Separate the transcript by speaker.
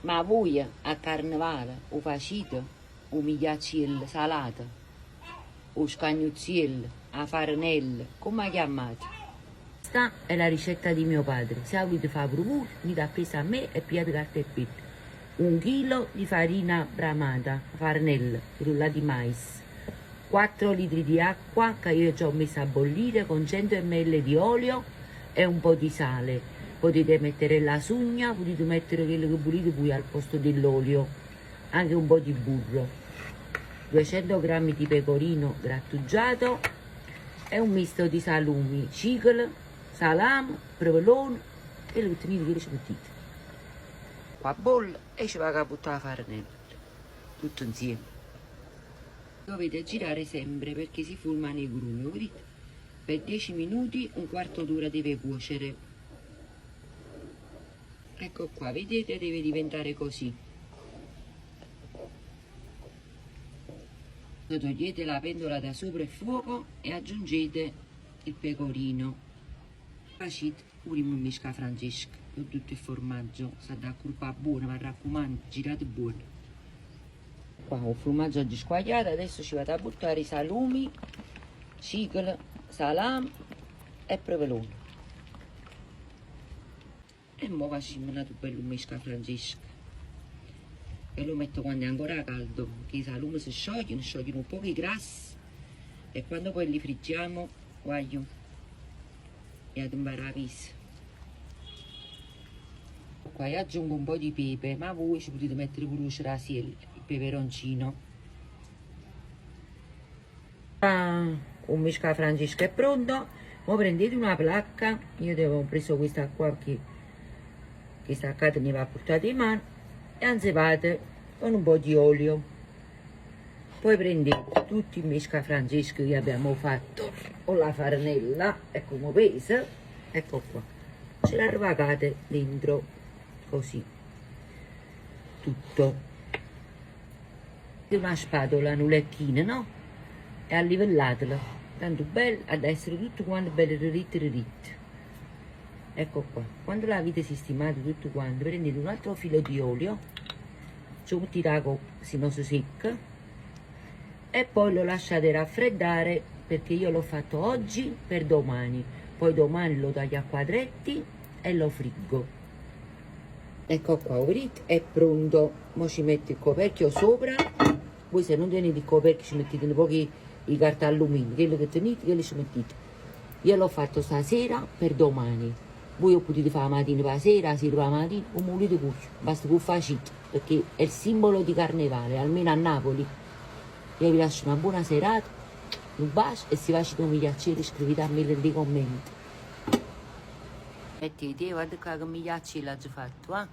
Speaker 1: Ma voi a carnevale o facite o migliacciello salato o scagnuziello a farinella, come la chiamate? Questa è la ricetta di mio padre. Se volete fare per voi, mi dà presa a me e pigliate carta e penna. 1 chilo di farina bramata, farinella, frulla di mais, 4 litri di acqua che io già ho messo a bollire con 100 ml di olio e un po' di sale. Potete mettere la sugna, potete mettere quello che volete voi al posto dell'olio, anche un po' di burro, 200 g di pecorino grattugiato e un misto di salumi, cicola, salame, provolone e le tenete che ci mettete. Qua bolle e ci va a buttare la farinella, tutto insieme. Dovete girare sempre perché si formano i grumi, vedete? Per 10 minuti, un quarto d'ora deve cuocere. Ecco qua, vedete, deve diventare così. Togliete la pentola da sopra il fuoco e aggiungete il pecorino. Facite pure un misca Francesca con tutto il formaggio, sa da curpa buona, ma raccomando, girate buono. Qua ho il formaggio già squagliato, adesso ci vado a buttare i salumi, cicola, salame e provolone. E ora facciamo una bella misca Francesca. E lo metto quando è ancora caldo, che i salumi si sciogliono un po' i grassi e quando poi li friggiamo, guaglio, e ad imbaravisi. Qua aggiungo un po' di pepe, ma voi ci potete mettere pure il peperoncino. Un misca Francesca è pronto. Ora prendete una placca, io avevo preso questa qua che staccata ne va portata in mano e ansevate con un po' di olio. Poi prendete tutti i misca Francesca che abbiamo fatto con la farinella e come pesa, ecco qua, ce la ravagate dentro così tutto. Una spatola, un lecchino, no? E a livellatela, tanto bello ad essere tutto quanto bello ritto. Ecco qua, quando l'avete sistemato tutto quanto, prendete un altro filo di olio, ci mettete se non si secca e poi lo lasciate raffreddare perché io l'ho fatto oggi per domani, poi domani lo taglio a quadretti e lo friggo. Ecco qua, vedete, è pronto. Ora ci metto il coperchio sopra. Voi se non tenete il coperchio ci mettete un po' di carta alluminio, quello che tenete, quello ci mettete. Io l'ho fatto stasera per domani. Voi lo potete fare la mattina per la sera per la mattina, come volete voi. Basta che lo facete, perché è il simbolo di carnevale, almeno a Napoli. Io vi lascio una buona serata, un bacio e se facete un migliacciere scrivete a me nei commenti. Mettete, guarda qua che migliacciere l'ho già fatto, eh?